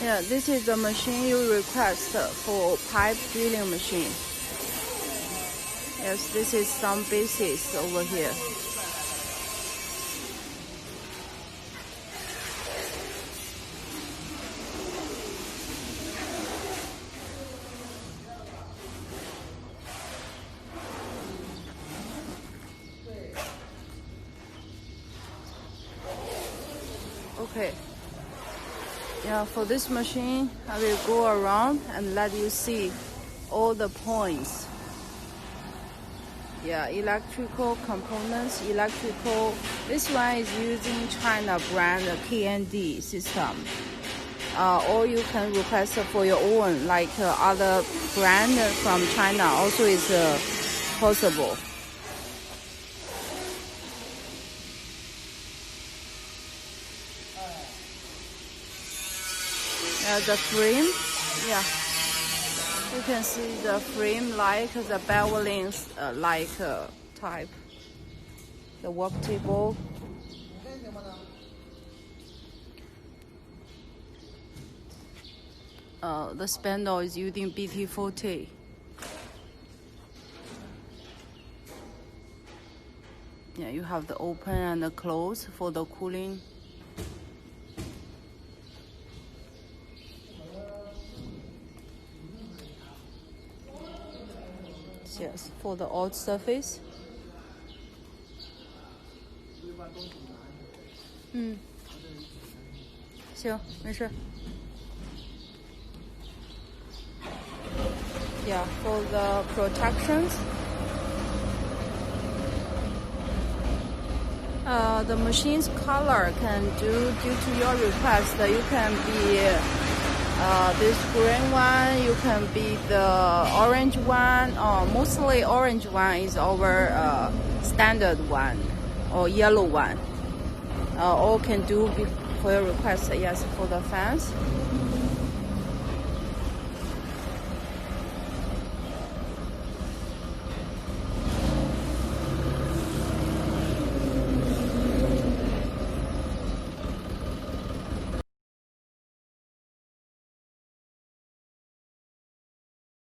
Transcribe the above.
Yeah, this is the machine you request for pipe drilling machine. Yes, this is some bases over here. Okay. Yeah, for this machine, I will go around and let you see all the points. Yeah, electrical components, this one is using China brand KND system. Or you can request for your own, like other brand from China also is possible. The frame, yeah, you can see the frame like the bevelings type. The work table. The spindle is using BT40. Yeah, you have the open and the close for the cooling. Yes, for the old surface. 行，没事。Yeah, for the protections. The machine's color can due to your request, you can be this green one, you can be the orange one, or mostly orange one is our standard one, or yellow one. All can do for your request. Yes, for the fans.